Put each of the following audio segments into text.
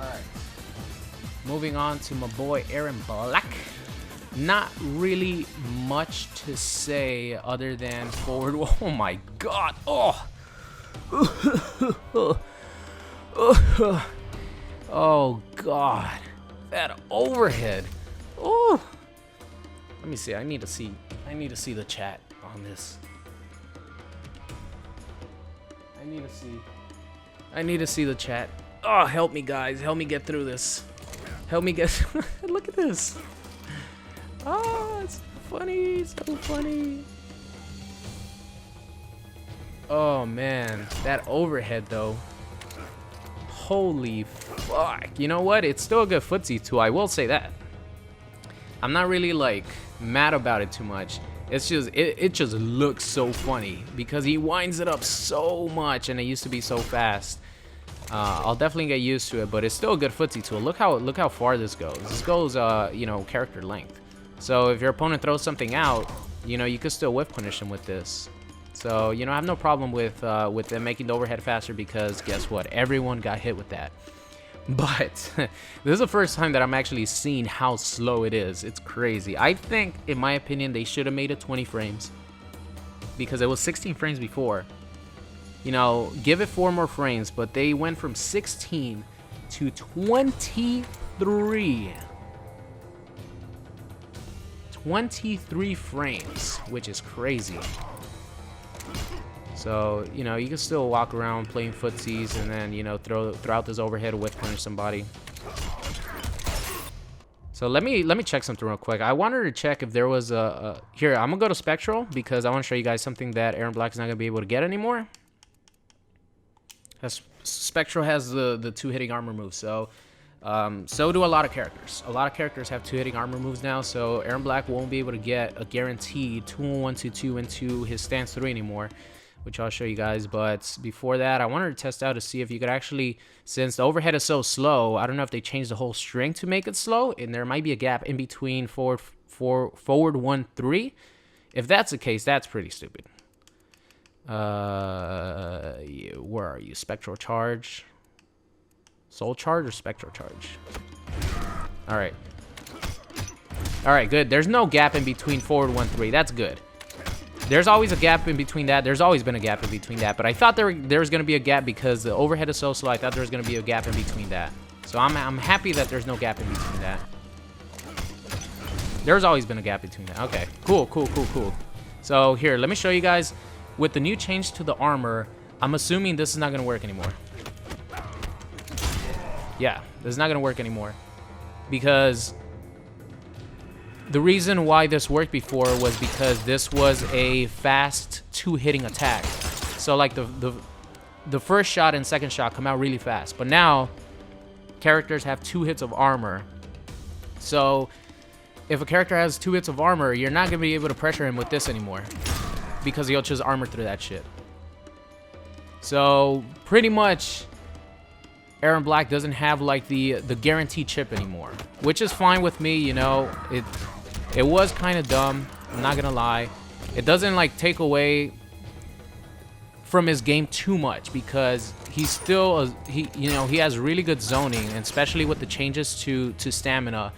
Alright. Moving on to my boy Erron Black. Not really much to say other than forward. Oh my god. Oh. Oh god. That overhead. Oh. Let me see. I need to see the chat on this. I need to see the chat. Oh, help me guys. Help me get through this. Help me get look at this. Oh, it's funny. So funny. Oh man, that overhead though. Holy fuck. You know what? It's still a good footsie too. I will say that. I'm not really like mad about it too much. It's just it just looks so funny because he winds it up so much and it used to be so fast. I'll definitely get used to it, but it's still a good footsie tool. Look how far this goes. This goes you know, character length. So if your opponent throws something out, you know, you could still whiff punish him with this. So, you know, I have no problem with them making the overhead faster because guess what? Everyone got hit with that. But this is the first time that I'm actually seeing how slow it is. It's crazy. I think, in my opinion, they should have made it 20 frames because it was 16 frames before. You know, give it 4 more frames, but they went from 16 to 23. 23 frames, which is crazy. So, you know, you can still walk around playing footsies and then, you know, throw out this overhead with punish somebody. So let me check something real quick. I wanted to check if there was here, I'm gonna go to Spectral because I want to show you guys something that Erron Black is not gonna be able to get anymore. Spectral has the 2-hitting armor move, so so do a lot of characters. A lot of characters have 2-hitting armor moves now, so Erron Black won't be able to get a guaranteed 2-1-2-2 into his stance 3 anymore, which I'll show you guys. But before that, I wanted to test out to see if you could actually, since the overhead is so slow, I don't know if they changed the whole string to make it slow, and there might be a gap in between forward 1-3. If that's the case, that's pretty stupid. Where are you? Spectral Charge, Soul Charge, or Spectral Charge? All right, good. There's no gap in between forward 1-3. That's good. There's always a gap in between that. There's always been a gap in between that, but I thought there was going to be a gap because the overhead is so slow. I thought there was going to be a gap in between that. So I'm happy that there's no gap in between that. There's always been a gap between that. Okay, cool. So here, let me show you guys. With the new change to the armor, I'm assuming this is not going to work anymore. Yeah, this is not going to work anymore. Because the reason why this worked before was because this was a fast 2-hitting attack. So like the first shot and second shot come out really fast. But now, characters have 2 hits of armor. So if a character has 2 hits of armor, you're not going to be able to pressure him with this anymore, because he'll just armor through that shit. So pretty much Erron Black doesn't have like the guaranteed chip anymore, which is fine with me. You know, it was kind of dumb, I'm not gonna lie. It doesn't like take away from his game too much because he's still you know, he has really good zoning, and especially with the changes to stamina,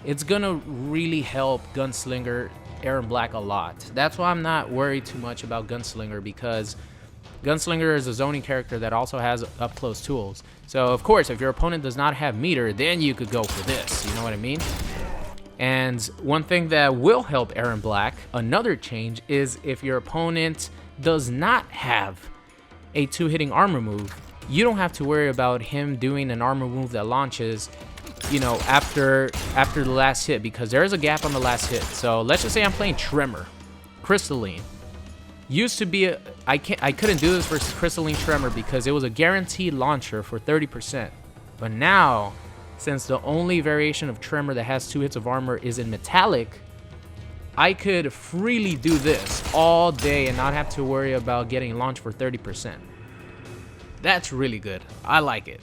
it's gonna really help Gunslinger Erron Black a lot. That's why I'm not worried too much about Gunslinger, because Gunslinger is a zoning character that also has up close tools. So of course, if your opponent does not have meter, then you could go for this, you know what I mean? And one thing that will help Erron Black, another change, is if your opponent does not have a 2-hitting armor move, you don't have to worry about him doing an armor move that launches, you know, after the last hit, because there is a gap on the last hit. So let's just say I'm playing Tremor, Crystalline. Used to be I couldn't do this versus Crystalline Tremor because it was a guaranteed launcher for 30%. But now, since the only variation of Tremor that has 2 hits of armor is in metallic, I could freely do this all day and not have to worry about getting launched for 30%. That's really good. I like it.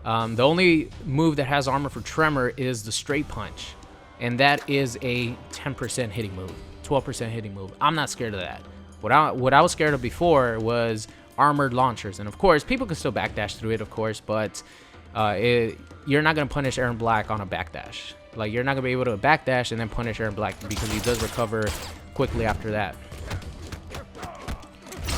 The only move that has armor for Tremor is the Straight Punch, and that is a 10% hitting move, 12% hitting move. I'm not scared of that. What I was scared of before was armored launchers, and of course people can still backdash through it, of course, but you're not gonna punish Erron Black on a backdash. Like, you're not gonna be able to backdash and then punish Erron Black because he does recover quickly after that.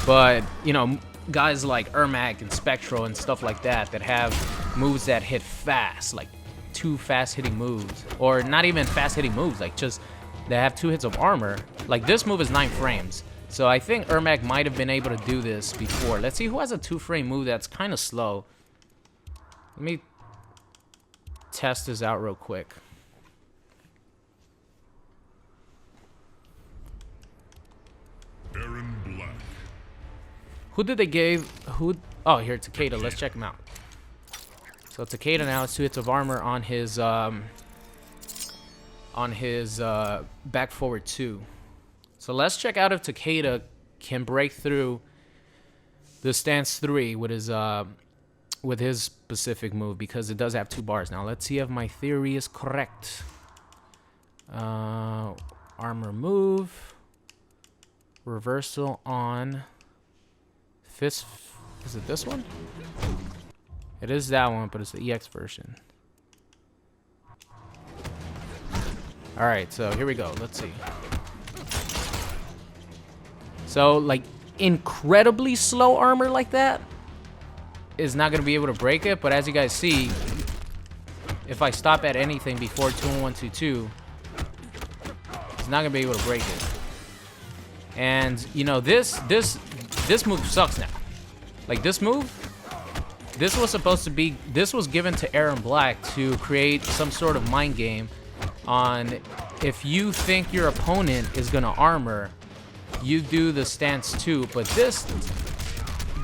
But, you know, guys like Ermac and Spectral and stuff like that that have moves that hit fast, like 2 fast hitting moves, or not even fast hitting moves, like just they have 2 hits of armor. Like, this move is 9 frames. So I think Ermac might have been able to do this before. Let's see who has a 2-frame move that's kind of slow. Let me test this out real quick. Erron Black. Who did they give? Who? Oh, here, Takeda. Let's check him out. So Takeda now has 2 hits of armor on his back forward 2. So let's check out if Takeda can break through the stance 3 with his specific move, because it does have 2 bars. Now let's see if my theory is correct. Armor move, reversal on fist. Is it this one? It is that one, but it's the EX version. All right, so here we go. Let's see. So, like, incredibly slow armor like that is not going to be able to break it. But as you guys see, if I stop at anything before 2-1-1-2-2, it's not going to be able to break it. And, you know, this move sucks now. Like, this move, this was supposed to be, this was given to Erron Black to create some sort of mind game on if you think your opponent is going to armor, you do the stance 2, but this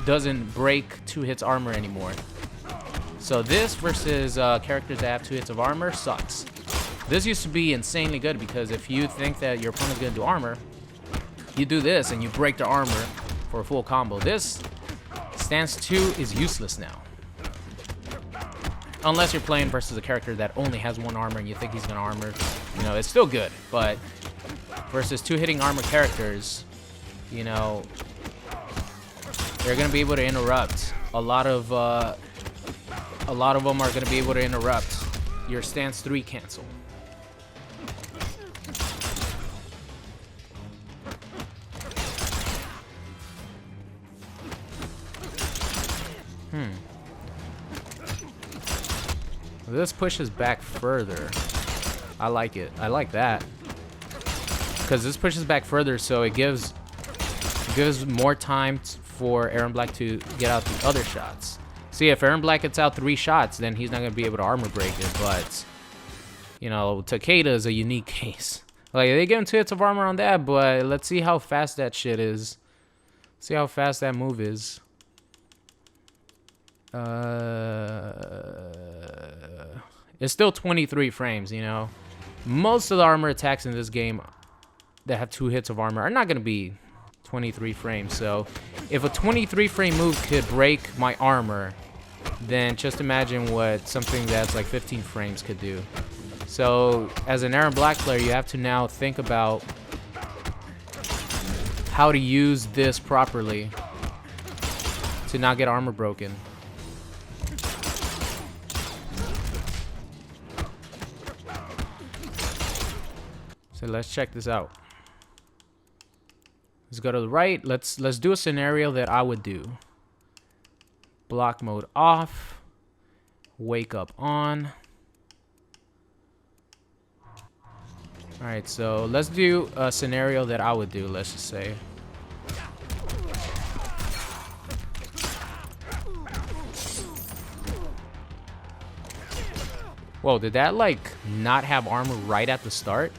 doesn't break 2 hits armor anymore. So this versus characters that have 2 hits of armor sucks. This used to be insanely good, because if you think that your opponent's going to do armor, you do this and you break the armor for a full combo. This stance 2 is useless now. Unless you're playing versus a character that only has 1 armor and you think he's going to armor. You know, it's still good, but versus 2 hitting armor characters, you know, they're going to be able to interrupt. A lot of them are going to be able to interrupt your stance 3 cancel. This pushes back further. I like it. I like that. Because this pushes back further, so it gives more time for Erron Black to get out the other shots. See, if Erron Black gets out 3 shots, then he's not going to be able to armor break it. But, you know, Takeda is a unique case. Like, they give him 2 hits of armor on that, but let's see how fast that shit is. See how fast that move is. It's still 23 frames, you know. Most of the armor attacks in this game that have 2 hits of armor are not going to be 23 frames. So if a 23 frame move could break my armor, then just imagine what something that's like 15 frames could do. So as an Erron Black player, you have to now think about how to use this properly to not get armor broken. So let's check this out. Let's go to the right. Let's do a scenario that I would do. Block mode off. Wake up on. All right, so let's do a scenario that I would do, let's just say. Whoa, did that like not have armor right at the start?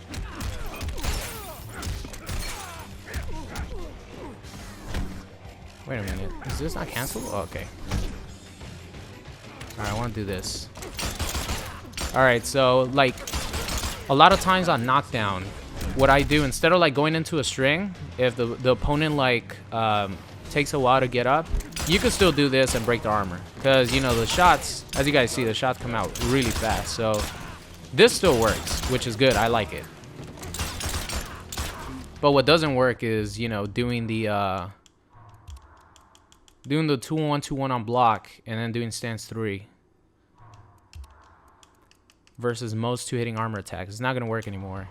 Wait a minute, is this not canceled? Oh, okay. Alright, I want to do this. Alright, so like a lot of times on knockdown, what I do, instead of like going into a string, if the opponent like takes a while to get up, you can still do this and break the armor. Because, you know, the shots, as you guys see, the shots come out really fast. So this still works, which is good. I like it. But what doesn't work is, you know, doing the 2-1-2-1 on block and then doing stance 3. versus most 2-hitting armor attacks. It's not gonna work anymore.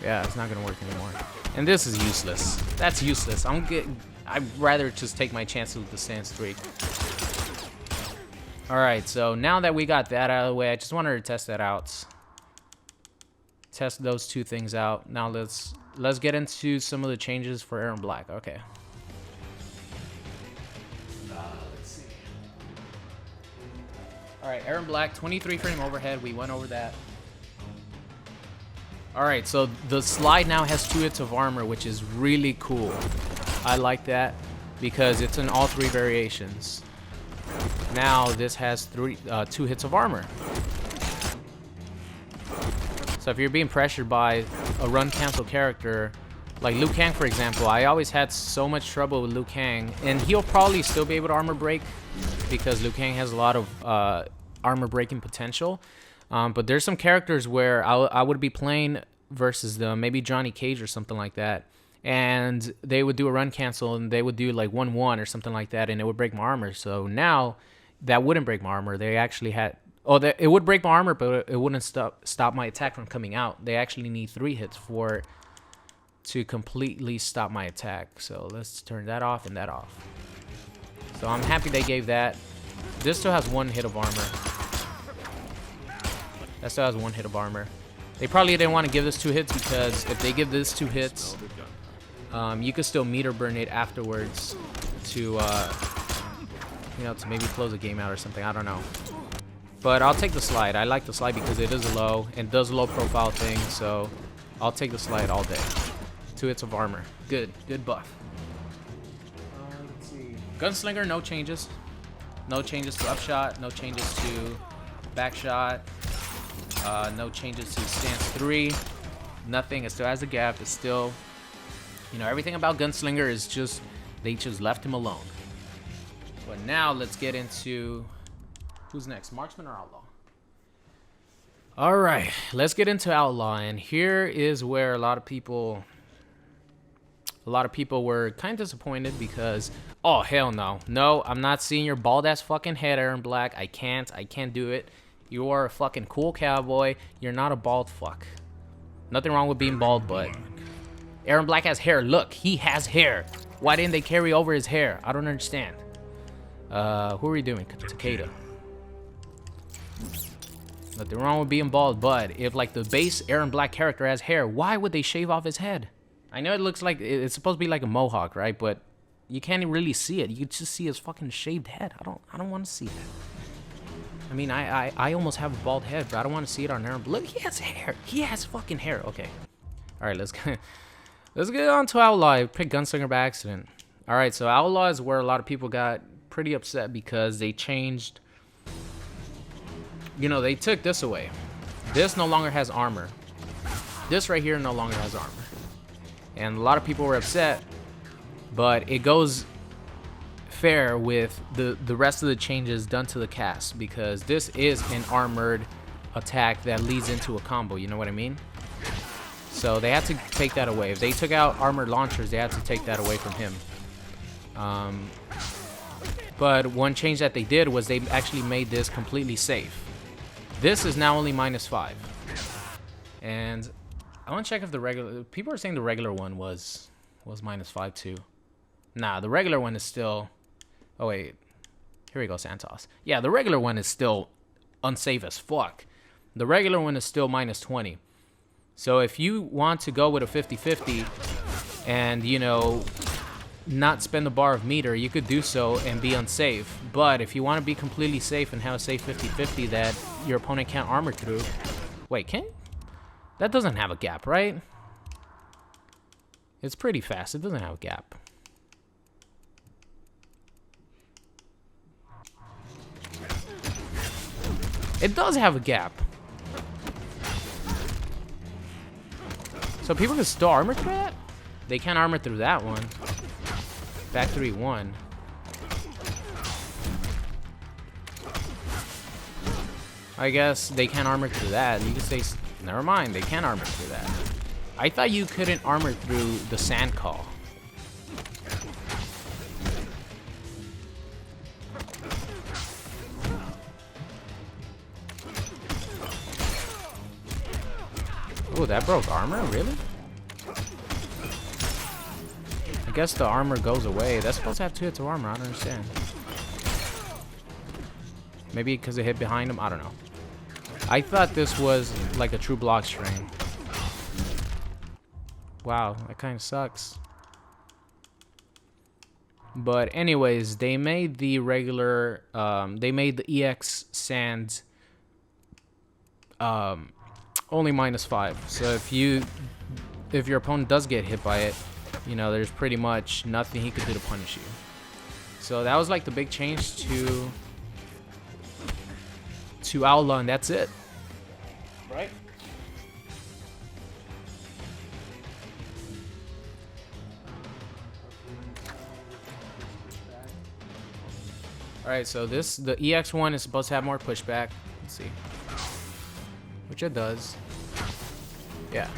Yeah, it's not gonna work anymore. And this is useless. That's useless. I'd rather just take my chances with the sand streak. Alright, so now that we got that out of the way, I just wanted to test that out. Test those two things out. Now let's get into some of the changes for Erron Black. Okay. Let's see. Alright, Erron Black, 23 frame overhead. We went over that. Alright, so the slide now has 2 hits of armor, which is really cool. I like that because it's in all 3 variations. Now this has 2 hits of armor. So if you're being pressured by a run cancel character, like Liu Kang for example, I always had so much trouble with Liu Kang, and he'll probably still be able to armor break because Liu Kang has a lot of armor breaking potential. But there's some characters where I would be playing versus them, maybe Johnny Cage or something like that, and they would do a run cancel and they would do like 1-1 or something like that, and it would break my armor. So now that wouldn't break my armor. They actually had, it would break my armor, but it wouldn't stop my attack from coming out. They actually need 3 hits for it to completely stop my attack. So let's turn that off and that off. So I'm happy they gave that. This still has 1 hit of armor. That still has 1 hit of armor. They probably didn't want to give this 2 hits because if they give this 2 hits, you could still meter burn it afterwards to, you know, to maybe close the game out or something. I don't know. But I'll take the slide. I like the slide because it is low and does a low profile thing. So I'll take the slide all day. 2 hits of armor. Good. Good buff. Let's see. Gunslinger, no changes. No changes to upshot. No changes to backshot. No changes to stance 3. Nothing. It still has a gap. It's still, you know, everything about Gunslinger is just, they just left him alone. But now let's get into, who's next? Marksman or Outlaw? Alright, let's get into Outlaw. And here is where a lot of people were kind of disappointed because, oh, hell no. No, I'm not seeing your bald ass fucking head, Erron Black. I can't do it. You are a fucking cool cowboy. You're not a bald fuck. Nothing wrong with being bald, but Erron Black has hair. Look, he has hair. Why didn't they carry over his hair? I don't understand. Who are we doing? Takeda. Nothing wrong with being bald, but if like the base Erron Black character has hair, why would they shave off his head? I know it looks like it's supposed to be like a mohawk, right? But you can't really see it. You can just see his fucking shaved head. I don't want to see that. I mean, I almost have a bald head, but I don't want to see it on Erron. Look, he has hair. He has fucking hair. Okay. All right, let's get on to Outlaw. I picked Gunslinger by accident. All right, so Outlaw is where a lot of people got pretty upset because they changed. You know, they took this away. This no longer has armor. This right here no longer has armor. And a lot of people were upset, but it goes fair with the rest of the changes done to the cast because this is an armored attack that leads into a combo, you know what I mean? So they had to take that away. If they took out armored launchers, they had to take that away from him. But one change that they did was they actually made this completely safe. This is now only -5. And I want to check if the regular, people are saying the regular one was -5 too. Nah, the regular one is still, oh wait, here we go, Santos. Yeah, the regular one is still unsafe as fuck. The regular one is still -20. So if you want to go with a 50-50 and, you know, not spend the bar of meter, you could do so and be unsafe. But if you want to be completely safe and have a safe 50-50 that your opponent can't armor through, wait, can that doesn't have a gap, right? It's pretty fast. It doesn't have a gap. It does have a gap. So people can still armor through that? They can't armor through that one. Factory 1. I guess they can't armor through that. You can say, never mind, they can armor through that. I thought you couldn't armor through the sand call. Oh, that broke armor? Really? I guess the armor goes away. That's supposed to have 2 hits of armor. I don't understand. Maybe because it hit behind him? I don't know. I thought this was like a true block string. Wow, that kind of sucks. But anyways, they made the regular, they made the EX sand only -5. So if your opponent does get hit by it, you know, there's pretty much nothing he could do to punish you. So that was like the big change to Outlaw, and that's it. Right? Alright, so the EX one is supposed to have more pushback. Let's see. Which it does. Yeah,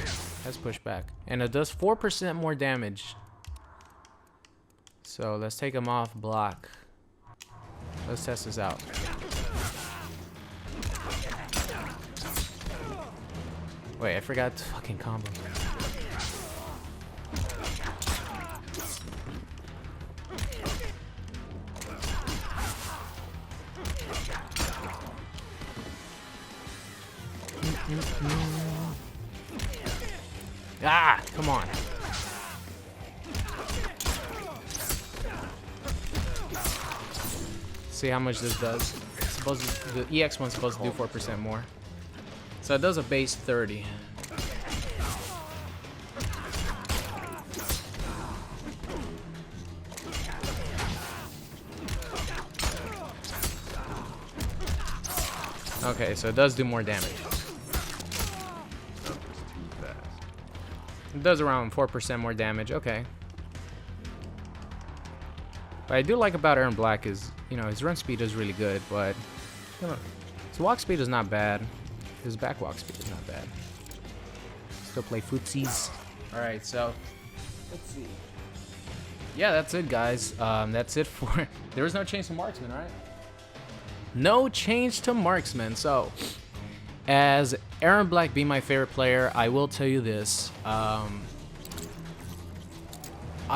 has pushback. And it does 4% more damage. So let's take him off block. Let's test this out. Wait, I forgot to fucking combo. Ah, come on. See how much this does. The EX one's supposed to do 4% more. So it does a base 30. Okay, so it does do more damage. It does around 4% more damage. Okay. What I do like about Erron Black is, you know, his run speed is really good, but you know, his walk speed is not bad. His back walk speed is not bad. Still play footsies. Alright, so let's see. Yeah, that's it, guys. That's it for... There was no change to marksman, right? No change to marksman. So, as Erron Black being my favorite player, I will tell you this. I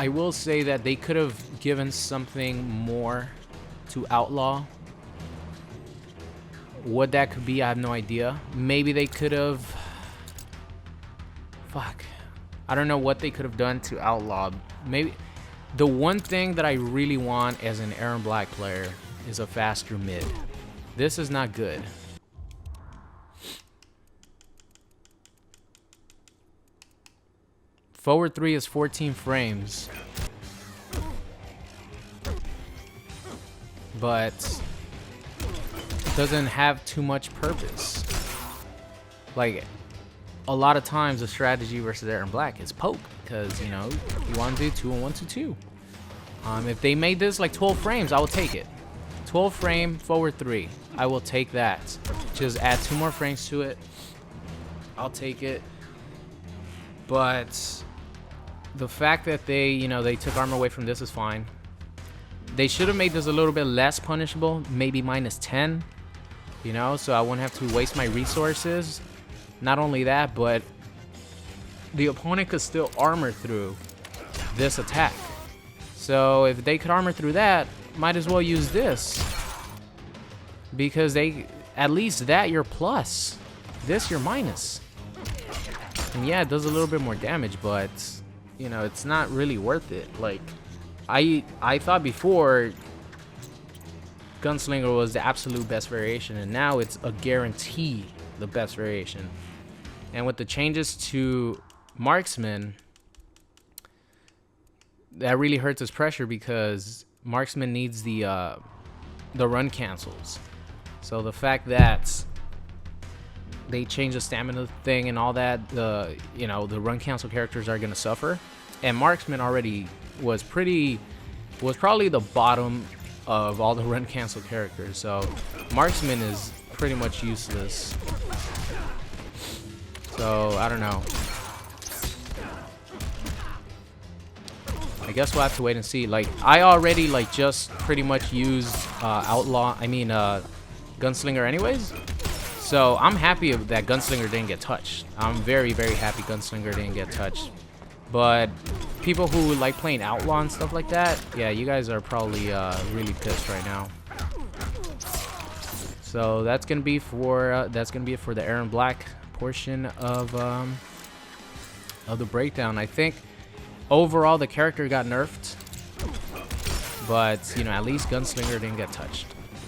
will say that they could have given something more to Outlaw. What that could be, I have no idea. Maybe they could have... Fuck. I don't know what they could have done to Outlaw. Maybe... The one thing that I really want as an Erron Black player is a faster mid. This is not good. Forward 3 is 14 frames. But doesn't have too much purpose. Like, a lot of times the strategy versus Erron Black is poke, because, you know, you want to do 2 and 1 to 2. If they made this like 12 frames, I will take it. 12 frame forward 3, I will take that. Just add 2 more frames to it, I'll take it. But the fact that they, you know, they took armor away from this is fine. They should have made this a little bit less punishable, maybe -10, you know, so I wouldn't have to waste my resources. Not only that, but the opponent could still armor through this attack. So if they could armor through that, might as well use this. Because they, at least that you're plus. This you're minus. And yeah, it does a little bit more damage, but, you know, it's not really worth it. Like, I thought before Gunslinger was the absolute best variation, and now it's a guarantee the best variation. And with the changes to marksman, that really hurts his pressure, because marksman needs the run cancels. So the fact that they change the stamina thing and all that, you know, the run cancel characters are gonna suffer. And marksman already was probably the bottom of all the run cancel characters. So marksman is pretty much useless. So I don't know. I guess we'll have to wait and see. Like, I already like just pretty much used Gunslinger anyways. So I'm happy that Gunslinger didn't get touched. I'm very, very happy Gunslinger didn't get touched. But people who like playing Outlaw and stuff like that, yeah, you guys are probably really pissed right now. So that's gonna be for it for the Erron Black portion of the breakdown. I think overall the character got nerfed, but you know, at least Gunslinger didn't get touched.